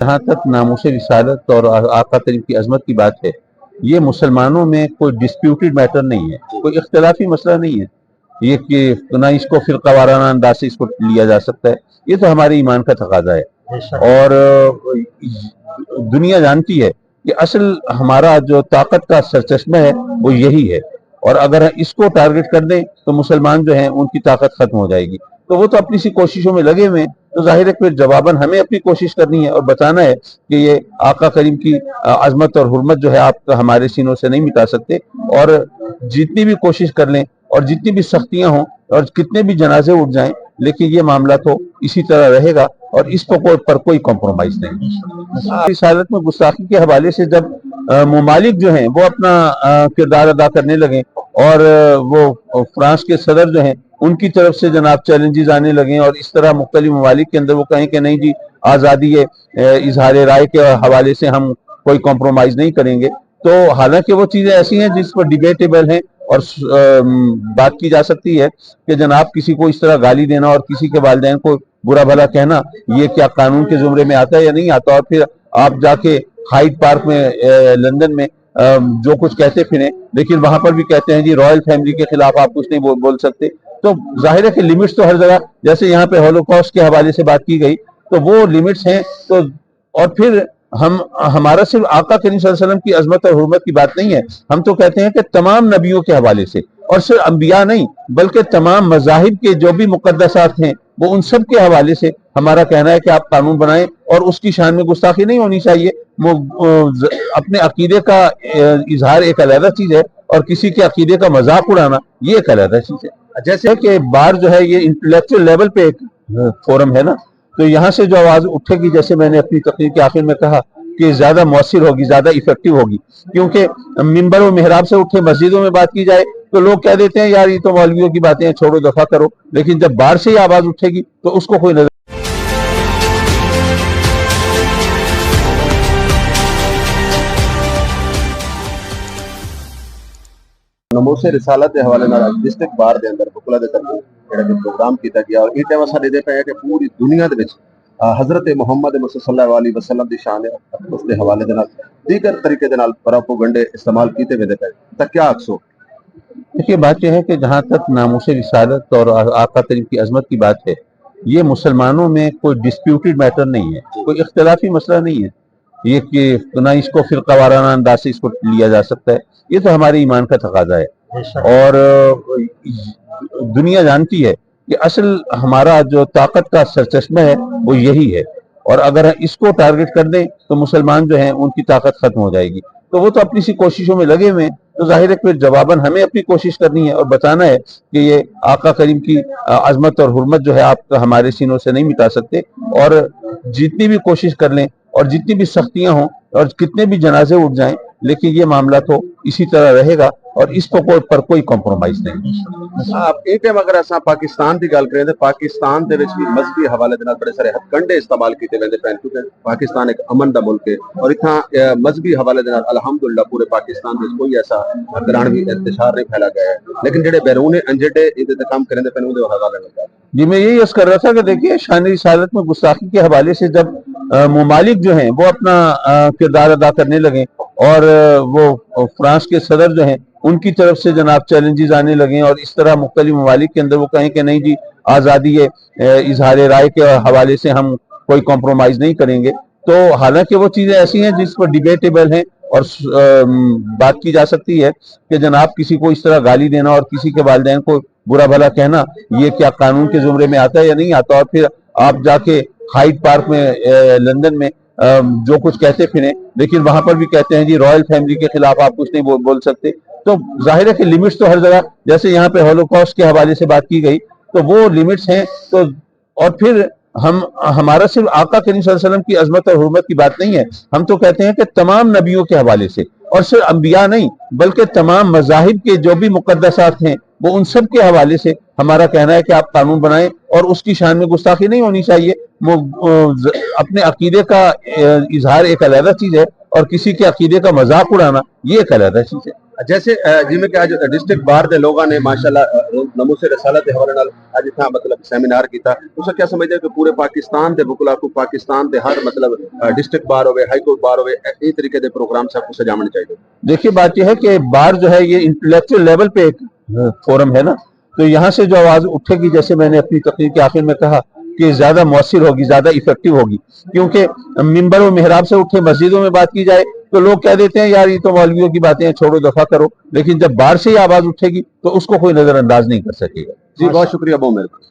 जहाँ तक नामूस रिसालत और आका करीम की अजमत की बात है, ये मुसलमानों में कोई डिस्प्यूटेड मैटर नहीं है, कोई इख्तलाफी मसला नहीं है। ये कि ना इसको फिरका वाराना अंदाज से इसको लिया जा सकता है, ये तो हमारे ईमान का तकाजा है। और दुनिया जानती है कि असल हमारा जो ताकत का सरचश्मा है वो यही है, और अगर इसको टारगेट कर दें तो मुसलमान जो हैं उनकी ताकत खत्म हो जाएगी। तो वो तो अपनी सी कोशिशों में लगे हुए हैं, तो जाहिर है फिर जवाबन हमें अपनी कोशिश करनी है और बताना है कि ये आका करीम की अजमत और हुर्मत जो है आप हमारे सीनों से नहीं मिटा सकते। और जितनी भी कोशिश कर लें और जितनी भी सख्तियां हों और कितने भी जनाजे उठ जाएं, लेकिन ये मामला तो इसी तरह रहेगा और इस पर कोई कॉम्प्रोमाइज नहीं। इस हालत में गुस्ताखी के हवाले से जब ममालिक जो हैं वो अपना किरदार अदा करने लगे और वो फ्रांस के सदर जो हैं उनकी तरफ से जनाब चैलेंजेस आने लगे और इस तरह मुख्तलिफ ममालिक के अंदर वो कहें कि नहीं जी आज़ादी है, इजहार राय के हवाले से हम कोई कॉम्प्रोमाइज नहीं करेंगे, तो हालांकि वो चीज़ें ऐसी हैं जिस पर डिबेटेबल हैं और बात की जा सकती है कि जनाब किसी को इस तरह गाली देना और किसी के वालिदैन को बुरा भला कहना ये क्या कानून के जुमरे में आता है या नहीं आता। और फिर आप जाके हाइड पार्क में लंदन में जो कुछ कहते फिरें, लेकिन वहां पर भी कहते हैं जी रॉयल फैमिली के खिलाफ आप कुछ नहीं बोल सकते। तो जाहिर है कि लिमिट्स तो हर जगह, जैसे यहाँ पे होलोकॉस्ट के हवाले से बात की गई, तो वो लिमिट्स हैं। तो और फिर हमारा सिर्फ आका करीम सल्लल्लाहु अलैहि वसल्लम की अजमत और हुर्मत की बात नहीं है, हम तो कहते हैं कि तमाम नबियों के हवाले से, और सिर्फ अंबिया नहीं बल्कि तमाम मज़ाहिब के जो भी मुक़द्दसात हैं वो उन सब के हवाले से हमारा कहना है कि आप कानून बनाएं और उसकी शान में गुस्ताखी नहीं होनी चाहिए। अपने अकीदे का इजहार एक अलग चीज है और किसी के अकीदे का मजाक उड़ाना ये एक अलग चीज है। जैसे कि बार जो है ये इंटेलेक्चुअल लेवल पे एक फोरम है ना, तो यहाँ से जो आवाज उठेगी, जैसे मैंने अपनी तकरीर के आखिर में कहा कि ज्यादा मौसर होगी, ज्यादा इफेक्टिव होगी, क्योंकि मिंबर और मेहराब से उठे मस्जिदों में बात की जाए तो लोग कह देते हैं यार ये तो मौलवियों की बातें हैं, छोड़ो दफा करो, लेकिन जब बाहर से ही आवाज उठेगी तो उसको कोई नजर नमूस रिसालत के हवाले डिस्ट्रिक्ट बार के अंदर बुकला के तरफ जो प्रोग्राम किया गया और इस टाइम अस देखते पे कि पूरी दुनिया के हजरत मुहम्मद सल्लल्लाहु अलैहि वसल्लम की शान उसके हवाले दीगर तरीके प्रोपेगेंडे इस्तेमाल किए हुए पे, तो क्या अक्सो? देखिए बात यह है कि जहाँ तक नामूस रिसालत और आका करीम की अजमत की बात है, ये मुसलमानों में कोई डिस्प्यूटेड मैटर नहीं है, कोई इख्तलाफी मसला नहीं है। ये कि ना इसको फिरका वाराना अंदाज से इसको लिया जा सकता है, ये तो हमारे ईमान का तकाजा है। और दुनिया जानती है कि असल हमारा जो ताकत का सरचश्मा है वो यही है, और अगर इसको टारगेट कर दें तो मुसलमान जो हैं उनकी ताकत खत्म हो जाएगी। तो वो तो अपनी सी कोशिशों में लगे हुए हैं, तो जाहिर है फिर जवाबन हमें अपनी कोशिश करनी है और बताना है कि ये आका करीम की अजमत और हुर्मत जो है आप हमारे सीनों से नहीं मिटा सकते। और जितनी भी कोशिश कर लें और जितनी भी सख्तियां हों और कितने भी जनाजे उठ जाएं, लेकिन ये मामला तो इसी तरह रहेगा और इस पर कोई कॉम्प्रोमाइज नहीं। आप एक टाइम अगर अस पाकिस्तान की गल करें तो पाकिस्तान के मजहबी हवाले के बड़े सारे हथकंडे इस्तेमाल किए जाते हैं, क्योंकि पाकिस्तान एक अमन का मुल्क है और इतना मजहबी हवाले के अलहमदुलिल्लाह पूरे पाकिस्तान में कोई ऐसा ग्राणवी इंतशार नहीं फैला गया है, लेकिन जो बैरून अंजड़े इहदे काम करें पे हवाले लगा जी। मैं यही अर्ज कर रहा था कि देखिए शान रिसालत में गुस्ताखी के हवाले से जब ममालिक जो हैं वो अपना किरदार अदा करने लगे और वो फ्रांस के सदर जो हैं उनकी तरफ से जनाब चैलेंजेस आने लगे और इस तरह मुख्तलिफ ममालिक के अंदर वो कहें कि नहीं जी आज़ादी है, इजहार राय के हवाले से हम कोई कॉम्प्रोमाइज नहीं करेंगे, तो हालांकि वो चीज़ें ऐसी हैं जिस पर डिबेटेबल हैं और बात की जा सकती है कि जनाब किसी को इस तरह गाली देना और किसी के वालिदैन को बुरा भला कहना ये क्या कानून के जुमरे में आता है या नहीं आता। और फिर आप जाके हाइड पार्क में लंदन में जो कुछ कहते फिरें, लेकिन वहां पर भी कहते हैं जी रॉयल फैमिली के खिलाफ आप कुछ नहीं बोल सकते। तो जाहिर है कि लिमिट्स तो हर जगह, जैसे यहाँ पे होलोकॉस्ट के हवाले से बात की गई, तो वो लिमिट्स हैं। तो और फिर हमारा सिर्फ आका करीम सल्लल्लाहु अलैहि वसल्लम की अजमत और हुर्मत की बात नहीं है, हम तो कहते हैं कि तमाम नबियों के हवाले से, और सिर्फ अंबिया नहीं बल्कि तमाम मज़ाहिब के जो भी मुक़द्दसात हैं वो उन सब के हवाले से हमारा कहना है कि आप कानून बनाएं और उसकी शान में गुस्ताखी नहीं होनी चाहिए। अपने अकीदे का इजहार एक अलग चीज है और किसी के अकीदे का मजाक उड़ाना ये एक अलग चीज है। जैसे जिमें कि आज डिस्ट्रिक्ट बार दे लोगों ने माशाल्लाह नमूसे रसालत के हवाले नाल आज इतना मतलब सेमिनार किया उसका क्या समझते हैं कि पूरे पाकिस्तान दे बुकला को पाकिस्तान दे हर मतलब डिस्ट्रिक्ट बार होवे हाई कोर्ट बार होवे इस तरीके दे प्रोग्राम से आपको सजाने चाहिए। देखिए बात यह है कि बार जो है ये इंटेलेक्चुअल लेवल पे एक फोरम है ना, तो यहाँ से जो आवाज उठेगी, जैसे मैंने अपनी तकरीर के आखिर में कहा कि ज्यादा मौसर होगी, ज्यादा इफेक्टिव होगी, क्योंकि मिंबर और मेहराब से उठे मस्जिदों में बात की जाए तो लोग कह देते हैं यार ये तो मौलवियों की बातें हैं, छोड़ो दफा करो, लेकिन जब बाहर से ही आवाज उठेगी तो उसको कोई नजरअंदाज नहीं कर सकेगा। जी बहुत शुक्रिया, बहुत मेहरबानी।